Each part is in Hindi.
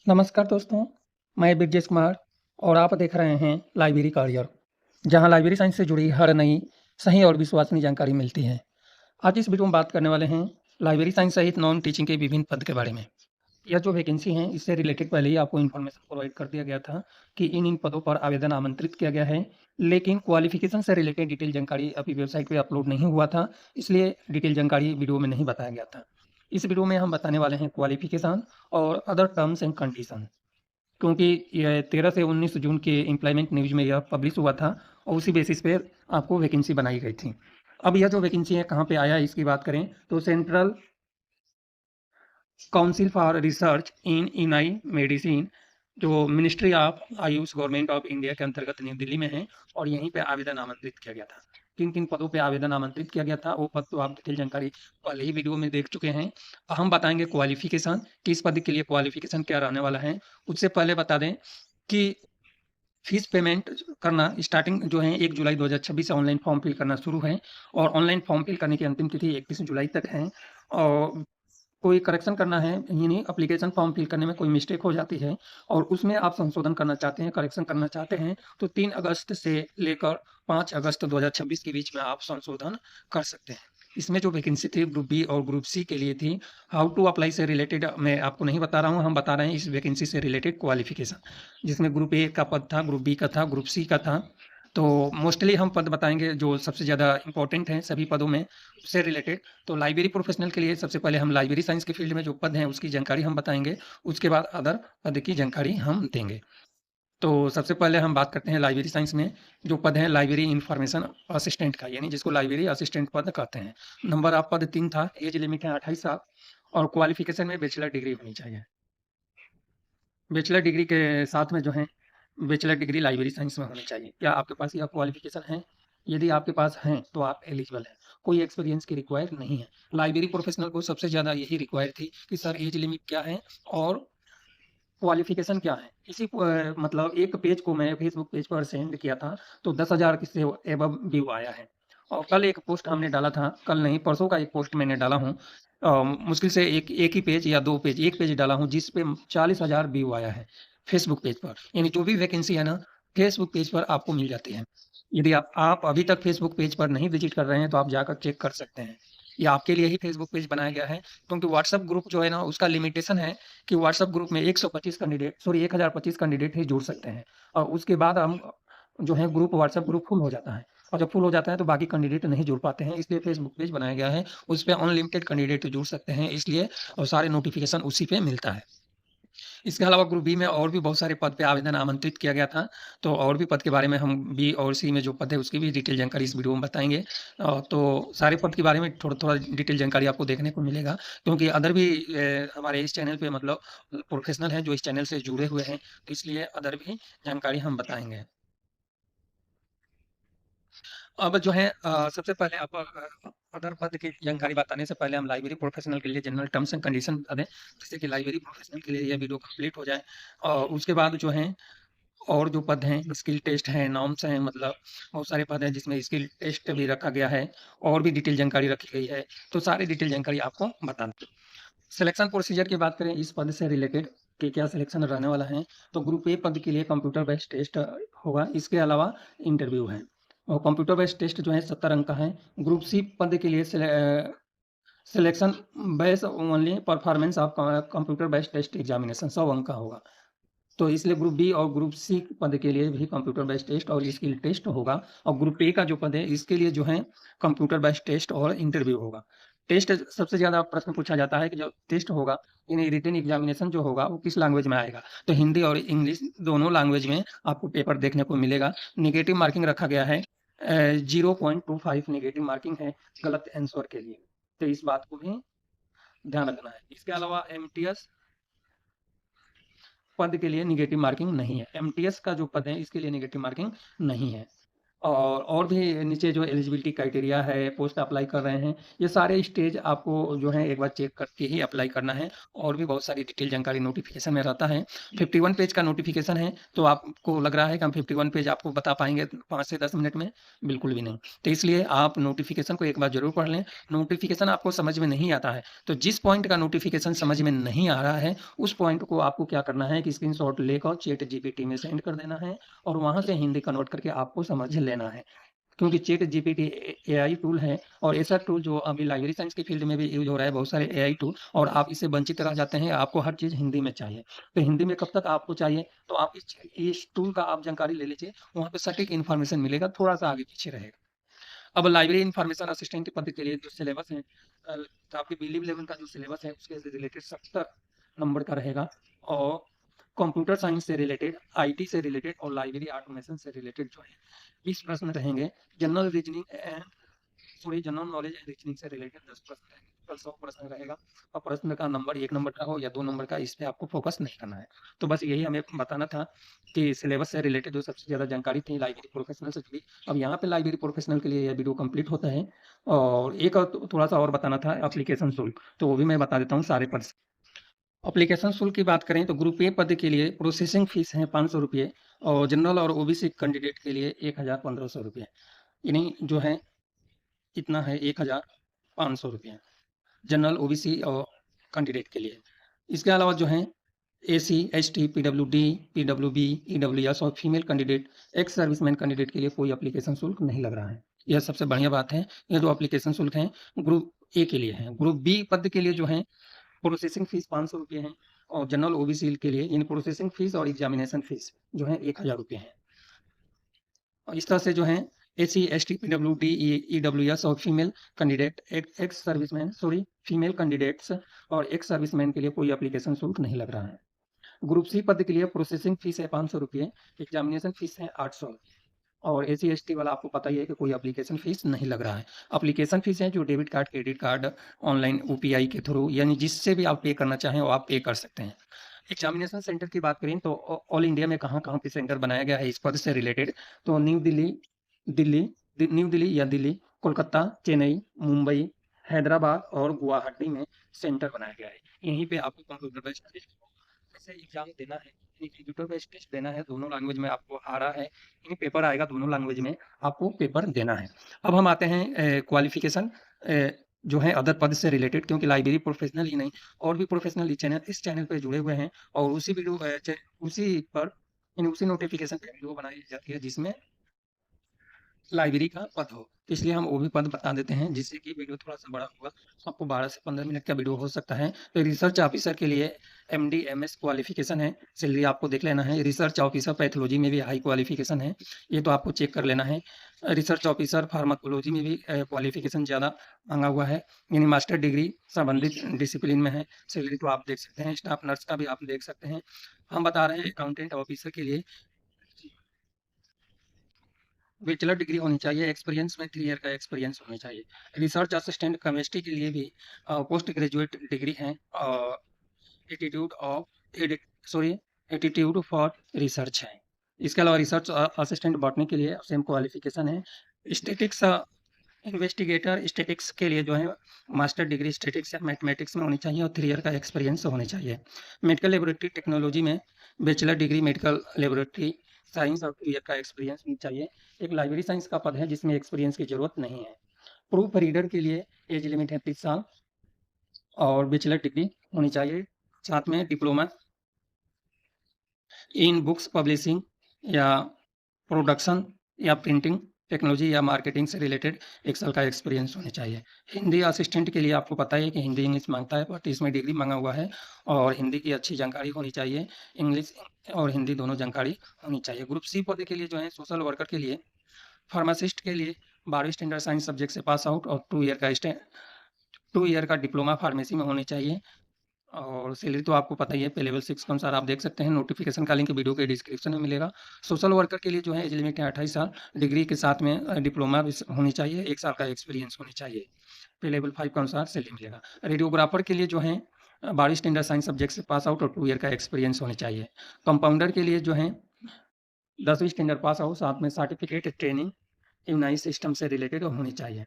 नमस्कार दोस्तों, मैं ब्रजेश कुमार और आप देख रहे हैं लाइब्रेरी करियर, जहां लाइब्रेरी साइंस से जुड़ी हर नई, सही और विश्वसनीय जानकारी मिलती है। आज इस वीडियो में बात करने वाले हैं लाइब्रेरी साइंस सहित नॉन टीचिंग के विभिन्न पद के बारे में। यह जो वैकेंसी है, इससे रिलेटेड पहले ही आपको इन्फॉर्मेशन प्रोवाइड कर दिया गया था कि इन पदों पर आवेदन आमंत्रित किया गया है, लेकिन क्वालिफिकेशन से रिलेटेड डिटेल जानकारी अभी वेबसाइट पे अपलोड नहीं हुआ था, इसलिए डिटेल जानकारी वीडियो में नहीं बताया गया था। इस वीडियो में हम बताने वाले हैं क्वालिफिकेशन और अदर टर्म्स एंड कंडीशन। क्योंकि ये 13 से 19 जून के एम्प्लॉयमेंट न्यूज़ में यह पब्लिश हुआ था और उसी बेसिस पे आपको वैकेंसी बनाई गई थी। अब यह जो वैकेंसी है कहाँ पे आया है इसकी बात करें तो central council for research in Inai medicine, जो ministry of Ayush government of India के अंतर्गत नई दिल्ली में है, और यहीं पे आवेदन आमंत्रित किया गया था। किन किन पदों पे आवेदन आमंत्रित किया गया था वो पद तो आप डिटेल जानकारी पहले ही वीडियो में देख चुके हैं। हम बताएंगे क्वालिफिकेशन, किस पद के लिए क्वालिफिकेशन क्या रहने वाला है। उससे पहले बता दें कि फीस पेमेंट करना स्टार्टिंग जो है 1 जुलाई 2026 से ऑनलाइन फॉर्म फिल करना शुरू है, और ऑनलाइन फॉर्म फिल करने की अंतिम तिथि 31 जुलाई तक है। और कोई करेक्शन करना है, यानी एप्लीकेशन फॉर्म फिल करने में कोई मिस्टेक हो जाती है और उसमें आप संशोधन करना चाहते हैं, करेक्शन करना चाहते हैं, तो 3 अगस्त से लेकर 5 अगस्त 2026 के बीच में आप संशोधन कर सकते हैं। इसमें जो वैकेंसी थी ग्रुप बी और ग्रुप सी के लिए थी। हाउ टू अप्लाई से रिलेटेड मैं आपको नहीं बता रहा हूँ, हम बता रहे हैं इस वैकेंसी से रिलेटेड क्वालिफिकेशन, जिसमें ग्रुप ए का पद था, ग्रुप बी का था, ग्रुप सी का था। तो मोस्टली हम पद बताएंगे जो सबसे ज़्यादा इंपॉर्टेंट हैं सभी पदों में उससे रिलेटेड। तो लाइब्रेरी प्रोफेशनल के लिए सबसे पहले हम लाइब्रेरी साइंस के फील्ड में जो पद हैं उसकी जानकारी हम बताएंगे, उसके बाद अदर पद की जानकारी हम देंगे। तो सबसे पहले हम बात करते हैं लाइब्रेरी साइंस में जो पद है लाइब्रेरी इंफॉर्मेशन असिस्टेंट का, यानी जिसको लाइब्रेरी असिस्टेंट पद कहते हैं। नंबर ऑफ पद 3 था, एज लिमिट है 28 साल, और क्वालिफिकेशन में बैचलर डिग्री होनी चाहिए। बैचलर डिग्री के साथ में जो है बैचलर डिग्री लाइब्रेरी साइंस में होनी चाहिए। क्या आपके पास यह क्वालिफिकेशन है? यदि आपके पास हैं तो आप एलिजिबल हैं। कोई एक्सपीरियंस की रिक्वायर नहीं है। लाइब्रेरी प्रोफेशनल को सबसे ज़्यादा यही रिक्वायर थी कि सर एज लिमिट क्या है और क्वालिफिकेशन क्या है। इसी मतलब एक पेज को मैं फेसबुक पेज पर सेंड किया था, तो 10,000 से एबव व्यू आया है। और कल एक पोस्ट हमने डाला था, कल नहीं परसों का एक पोस्ट मैंने डाला हूँ। मुश्किल से एक एक ही पेज या 2 पेज, एक पेज डाला हूँ जिस पे 40,000 व्यू आया है फेसबुक पेज पर। यानी जो भी वैकेंसी है ना, फेसबुक पेज पर आपको मिल जाती है। यदि आप अभी तक फेसबुक पेज पर नहीं विजिट कर रहे हैं तो आप जाकर चेक कर सकते हैं। ये आपके लिए ही फेसबुक पेज बनाया गया है, क्योंकि व्हाट्सएप ग्रुप जो है ना उसका लिमिटेशन है कि व्हाट्सएप ग्रुप में 1025 कैंडिडेट ही जुड़ सकते हैं, और उसके बाद हम जो है ग्रुप व्हाट्सएप ग्रुप फुल हो जाता है, और जब फुल हो जाता है तो बाकी कैंडिडेट नहीं जुड़ पाते हैं, इसलिए फेसबुक पेज बनाया गया है। उस पे अनलिमिटेड कैंडिडेट जुड़ सकते हैं इसलिए, और सारे नोटिफिकेशन उसी पे मिलता है। इसके अलावा ग्रुप बी में और भी बहुत सारे पद पे आवेदन आमंत्रित किया गया था, तो और भी पद के बारे में हम बी और सी में जो पद है उसकी भी डिटेल जानकारी इस वीडियो में बताएँगे। तो सारे पद के बारे में थोड़ा-थोड़ा डिटेल जानकारी आपको देखने को मिलेगा, क्योंकि अदर भी हमारे इस चैनल पे मतलब प्रोफेशनल हैं जो इस चैनल से जुड़े हुए हैं, तो इसलिए अदर भी जानकारी हम बताएँगे। अब जो है सबसे पहले अदर पद की जानकारी बताने से पहले हम लाइब्रेरी प्रोफेशनल के लिए जनरल टर्म्स एंड कंडीशन बता दें, जिससे कि लाइब्रेरी प्रोफेशनल के लिए यह वीडियो कंप्लीट हो जाए। और उसके बाद जो है और जो पद हैं स्किल टेस्ट हैं, नॉर्म्स हैं, मतलब बहुत सारे पद हैं जिसमें स्किल टेस्ट भी रखा गया है, और भी डिटेल जानकारी रखी गई है। तो सारी डिटेल जानकारी आपको बता दें। सिलेक्शन प्रोसीजर की बात करें इस पद से रिलेटेड कि क्या सिलेक्शन रहने वाला है, तो ग्रुप ए पद के लिए कंप्यूटर बेस्ड टेस्ट होगा। इसके अलावा इंटरव्यू है, और कंप्यूटर बेस्ड टेस्ट जो है 70 अंक का है। ग्रुप सी पद के लिए selection based only performance of computer based test examination 100 अंक का होगा। तो इसलिए ग्रुप बी और ग्रुप सी पद के लिए भी कंप्यूटर बेस्ड टेस्ट और स्किल टेस्ट होगा, और ग्रुप ए का जो पद है इसके लिए जो है कंप्यूटर बेस्ड टेस्ट और इंटरव्यू होगा। टेस्ट सबसे ज़्यादा प्रश्न पूछा जाता है कि जो टेस्ट होगा, यानी रिटन एग्जामिनेशन जो होगा वो किस लैंग्वेज में आएगा, तो हिंदी और इंग्लिश दोनों लैंग्वेज में आपको पेपर देखने को मिलेगा। नेगेटिव मार्किंग रखा गया है, 0.25 नेगेटिव मार्किंग है गलत आंसर के लिए, तो इस बात को भी ध्यान रखना है। इसके अलावा एमटीएस पद के लिए नेगेटिव मार्किंग नहीं है। एमटीएस का जो पद है इसके लिए नेगेटिव मार्किंग नहीं है। और भी नीचे जो एलिजिबिलिटी क्राइटेरिया है, पोस्ट अप्लाई कर रहे हैं, ये सारे स्टेज आपको जो है एक बार चेक करके ही अप्लाई करना है। और भी बहुत सारी डिटेल जानकारी नोटिफिकेशन में रहता है। 51 पेज का नोटिफिकेशन है, तो आपको लग रहा है कि हम 51 पेज आपको बता पाएंगे 5 से 10 मिनट में? बिल्कुल भी नहीं। तो इसलिए आप नोटिफिकेशन को एक बार जरूर पढ़ लें। नोटिफिकेशन आपको समझ में नहीं आता है, तो जिस पॉइंट का नोटिफिकेशन समझ में नहीं आ रहा है, उस पॉइंट को आपको क्या करना है कि स्क्रीनशॉट लेकर चैट जीपीटी में सेंड कर देना है और वहां से हिंदी कन्वर्ट करके आपको समझ लेना है। क्योंकि चैट जीपीटी एआई टूल है, और ऐसा टूल जो अभी लाइब्रेरी साइंस की फील्ड में भी यूज हो रहा है, बहुत सारे एआई टूल, और आप इससे वंचित रह जाते हैं। आपको हर चीज़ हिंदी में चाहिए, तो हिंदी में कब तक आपको चाहिए, तो आप इस टूल का आप जानकारी ले लीजिए, वहाँ पे सटीक इन्फॉर्मेशन मिलेगा, थोड़ा सा आगे पीछे रहेगा। अब लाइब्रेरी इन्फॉर्मेशन असिस्टेंट पद के लिए जो सिलेबस है, तो आपके बिलीव लेवल का जो सिलेबस है उसके रिलेटेड 70 नंबर का रहेगा, और कंप्यूटर साइंस से रिलेटेड, आईटी से रिलेटेड और लाइब्रेरी ऑटोमेशन से रिलेटेड जो है 20 प्रश्न रहेंगे। General reasoning and general knowledge and reasoning से रिलेटेड 10 प्रश्न रहेंगे। टोटल 100 प्रश्न रहेगा, और प्रश्न का नंबर 1 नंबर का हो या 2 नंबर का, इस पे आपको फोकस नहीं करना है। तो बस यही हमें बताना था कि सिलेबस से रिलेटेड जो सबसे ज़्यादा जानकारी थी लाइब्रेरी प्रोफेशनल से जुड़ी। अब यहाँ पे लाइब्रेरी प्रोफेशनल के लिए यह वीडियो कंप्लीट होता है। और एक और थोड़ा सा और बताना था, एप्लीकेशन शुल्क, तो वो भी मैं बता देता हूँ सारे पद। एप्लीकेशन शुल्क की बात करें तो ग्रुप ए पद के लिए प्रोसेसिंग फीस है 500 रुपये, और जनरल और ओबीसी कैंडिडेट के लिए 1500 रुपये, यानी जो है इतना है 1500 रुपये जनरल ओबीसी और कैंडिडेट के लिए। इसके अलावा जो है एसी एसटी पीडब्ल्यूडी पीडब्ल्यूबी ईडब्ल्यूएस और female candidate, ex serviceman candidate के लिए कोई एप्लीकेशन शुल्क नहीं लग रहा है। यह सबसे बढ़िया बात है। ये जो एप्लीकेशन शुल्क है ग्रुप ए के लिए है। ग्रुप बी पद के लिए जो है प्रोसेसिंग फीस 500 रुपये है, और जनरल ओबीसी के लिए इन प्रोसेसिंग फीस और एग्जामिनेशन फीस जो है 1000 रुपये है। और इस तरह से जो है एसी एसटी पीडब्ल्यूडी ईडब्ल्यूएस और female candidate, ex serviceman sorry female candidates और एक्स सर्विसमैन के लिए कोई एप्लीकेशन शुल्क नहीं लग रहा है। ग्रुप सी पद के लिए प्रोसेसिंग फीस है 500 रुपये, एग्जामिनेशन फीस है 800, और एसी एसटी वाला आपको पता ही है कि कोई एप्लीकेशन फीस नहीं लग रहा है। एप्लीकेशन फीस है जो debit card credit card online OPI के थ्रू, यानी जिससे भी आप पे करना चाहें वो आप पे कर सकते हैं। एग्जामिनेशन सेंटर की बात करें तो ऑल इंडिया में कहाँ कहाँ पे सेंटर बनाया गया है इस पद से रिलेटेड, तो न्यू दिल्ली या दिल्ली, कोलकाता, चेन्नई, मुंबई, हैदराबाद और गुवाहाटी में सेंटर बनाया गया है। यहीं पे आपको कंप्यूटर बेस्ड से एग्जाम देना है, कंप्यूटर बेस्ड टेस्ट देना है, दोनों लैंग्वेज में आपको आ रहा है, यानी पेपर आएगा दोनों लैंग्वेज में, आपको पेपर देना है। अब हम आते हैं क्वालिफिकेशन जो है अदर पद से रिलेटेड, क्योंकि लाइब्रेरी प्रोफेशनल ही नहीं और भी प्रोफेशनल इस चैनल पे जुड़े हुए हैं, और उसी वीडियो उसी पर उसी नोटिफिकेशन पे वीडियो बनाई जाती है जिसमें लाइब्रेरी का पद हो, इसलिए हम वो भी पद बता देते हैं जिससे कि वीडियो थोड़ा सा बड़ा होगा। आपको 12 से 15 मिनट का वीडियो हो सकता है। तो रिसर्च ऑफिसर के लिए एमडी एमएस क्वालिफिकेशन है, सैलरी आपको देख लेना है। रिसर्च ऑफिसर पैथोलॉजी में भी हाई क्वालिफिकेशन है, ये तो आपको चेक कर लेना है। रिसर्च ऑफिसर फार्माकोलॉजी में भी क्वालिफिकेशन ज़्यादा मांगा हुआ है, यानी मास्टर डिग्री संबंधित डिसिप्लिन में है। सैलरी तो आप देख सकते हैं, स्टाफ नर्स का भी आप देख सकते हैं। हम बता रहे हैं अकाउंटेंट ऑफिसर के लिए बैचलर डिग्री होनी चाहिए, एक्सपीरियंस में 3 ईयर का एक्सपीरियंस होना चाहिए। रिसर्च असिस्टेंट केमिस्ट्री के लिए भी पोस्ट ग्रेजुएट डिग्री है, attitude of attitude for research है। इसके अलावा रिसर्च असिस्टेंट बॉटनी के लिए सेम क्वालिफिकेशन है। स्टेटिक्स इन्वेस्टिगेटर स्टेटिक्स के लिए जो है मास्टर डिग्री स्टेटिक्स या मैथमेटिक्स में होनी चाहिए, और 3 ईयर का एक्सपीरियंस होनी चाहिए। मेडिकल लेबोरेटरी टेक्नोलॉजी में bachelor degree medical laboratory science और 3 ईयर का एक्सपीरियंस भी चाहिए। एक लाइब्रेरी साइंस का पद है जिसमें एक्सपीरियंस की जरूरत नहीं है। प्रूफ रीडर के लिए एज लिमिट है 30 साल, और बैचलर डिग्री होनी चाहिए, साथ में डिप्लोमा इन बुक्स पब्लिशिंग या प्रोडक्शन या प्रिंटिंग टेक्नोलॉजी या मार्केटिंग से रिलेटेड 1 साल का एक्सपीरियंस होना चाहिए। हिंदी असिस्टेंट के लिए आपको पता है कि हिंदी इंग्लिश मांगता है, बट इसमें डिग्री मांगा हुआ है, और हिंदी की अच्छी जानकारी होनी चाहिए, इंग्लिश और हिंदी दोनों जानकारी होनी चाहिए। ग्रुप सी पद के लिए जो है सोशल वर्कर के लिए, फार्मासिस्ट के लिए 12वीं स्टैंडर्ड साइंस सब्जेक्ट से पास आउट और 2 ईयर का डिप्लोमा फार्मेसी में होने चाहिए। और सैलरी तो आपको पता ही है, पे लेवल 6 के अनुसार आप देख सकते हैं। नोटिफिकेशन का लिंक वीडियो के डिस्क्रिप्शन में मिलेगा। सोशल वर्कर के लिए जो है एज लिमिट है 28 साल, डिग्री के साथ में डिप्लोमा भी होनी चाहिए, 1 साल का एक्सपीरियंस होनी चाहिए, पे लेवल 5 के अनुसार सैलरी मिलेगा। रेडियोग्राफर के लिए जो है 12वीं स्टैंडर्ड साइंस सब्जेक्ट से पास आउट और 2 ईयर का एक्सपीरियंस होने चाहिए। कंपाउंडर के लिए जो है 10वीं स्टैंडर्ड पास आउट, साथ में सर्टिफिकेट ट्रेनिंग यूनाई सिस्टम से रिलेटेड होनी चाहिए।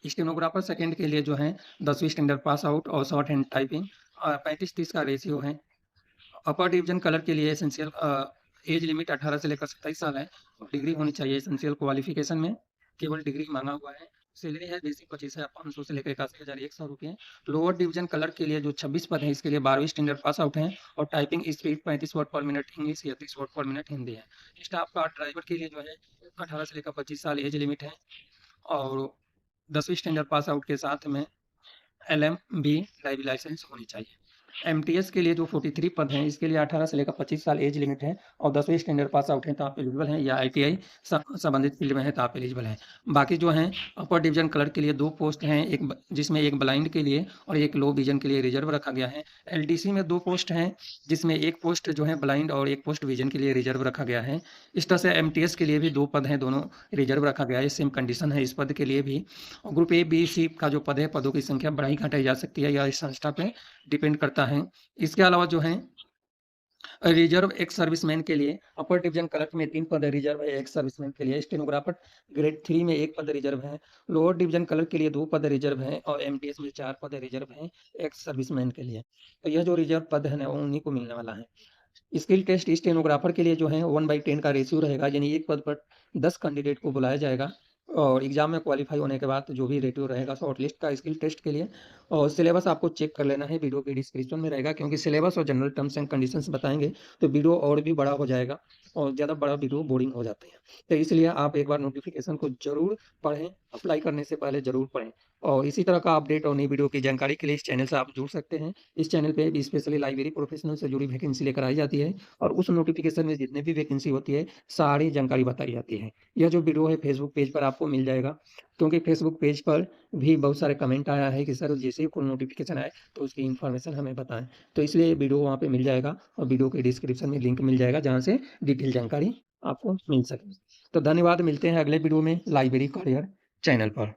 स्टेनोग्राफर सेकंड के लिए जो है 10वीं स्टैंडर्ड पास आउट और शॉर्ट हैंड टाइपिंग 35-30 का रेशियो है। अपर डिवीजन कलर के लिए एसेंशियल एज लिमिट 18 से लेकर 27 साल है और डिग्री होनी चाहिए एसेंशियल क्वालिफिकेशन में, केवल डिग्री मांगा हुआ है। सैलरी है बेसिक 25,500 से लेकर 81,100 रुपये। लोअर डिवीजन कलर के लिए जो 26 पद है इसके लिए 12वीं स्टैंडर्ड पास आउट है और टाइपिंग स्पीड 35 वर्ड पर मिनट इंग्लिश या 30 वर्ड पर मिनट हिंदी है। स्टाफ का ड्राइवर के लिए जो है 18 से लेकर 25 साल एज लिमिट है और 10वीं स्टैंडर्ड पास आउट के साथ में LMB ड्राइविंग लाइसेंस होनी चाहिए। एमटीएस के लिए जो 43 पद हैं इसके लिए 18 से लेकर 25 साल एज लिमिट है और 10वीं स्टैंडर्ड पास आउट है तो आप एलिजिबल हैं, या ITI संबंधित फील्ड में है तो आप एलिजिबल हैं। बाकी जो हैं अपर डिवीजन कलर के लिए 2 पोस्ट हैं, जिसमें एक ब्लाइंड के लिए और एक लो विजन के लिए रिजर्व रखा गया है। LDC में 2 पोस्ट हैं जिसमें एक पोस्ट जो है ब्लाइंड और एक पोस्ट विजन के लिए रिजर्व रखा गया है। इस तरह से MTS के लिए भी 2 पद हैं, दोनों रिजर्व रखा गया है। सेम कंडीशन है इस पद के लिए भी। और ग्रुप A, B, C का जो पद है, पदों की संख्या बढ़ाई घटाई जा सकती है या इस संस्था पे डिपेंड करता है। इसके अलावा जो है रिजर्व एक्स सर्विसमैन के लिए अपर डिवीजन कलर में 3 पद रिजर्व है एक्स सर्विसमैन के लिए। स्टेनोग्राफर ग्रेड 3 में 1 पद रिजर्व है। लोअर डिवीजन कलर के लिए 2 पद रिजर्व है और MTS में 4 पद रिजर्व है एक्स सर्विसमैन के लिए। तो यह जो रिजर्व पद है ना वो उन्हीं को मिलने वाला है। स्किल टेस्ट स्टेनोग्राफर के लिए जो है 1/10 का रेशियो रहेगा, यानी एक पद पर 10 कैंडिडेट को बुलाया जाएगा और एग्जाम में क्वालिफाई होने के बाद जो भी रेशियो रहेगा शॉर्ट लिस्ट का स्किल टेस्ट के लिए। और सिलेबस आपको चेक कर लेना है, वीडियो के डिस्क्रिप्शन में रहेगा, क्योंकि सिलेबस और जनरल टर्म्स एंड कंडीशंस बताएंगे तो वीडियो और भी बड़ा हो जाएगा और ज़्यादा बड़ा वीडियो बोरिंग हो जाते हैं। तो इसलिए आप एक बार नोटिफिकेशन को जरूर पढ़ें, अप्लाई करने से पहले जरूर पढ़ें। और इसी तरह का अपडेट और नई वीडियो की जानकारी के लिए इस चैनल से आप जुड़ सकते हैं। इस चैनल पे भी स्पेशली लाइब्रेरी प्रोफेशनल से जुड़ी वैकेंसी लेकर आई जाती है और उस नोटिफिकेशन में जितने भी वैकेंसी होती है सारी जानकारी बताई जाती है। यह जो वीडियो है फेसबुक पेज पर आपको मिल जाएगा, क्योंकि फेसबुक पेज पर भी बहुत सारे कमेंट आया है कि सर जैसे ही कोई नोटिफिकेशन आए तो उसकी इन्फॉर्मेशन हमें बताएं, तो इसलिए वीडियो वहाँ पे मिल जाएगा और वीडियो के डिस्क्रिप्शन में लिंक मिल जाएगा जहाँ से डिटेल जानकारी आपको मिल सके। तो धन्यवाद, मिलते हैं अगले वीडियो में लाइब्रेरी करियर चैनल पर।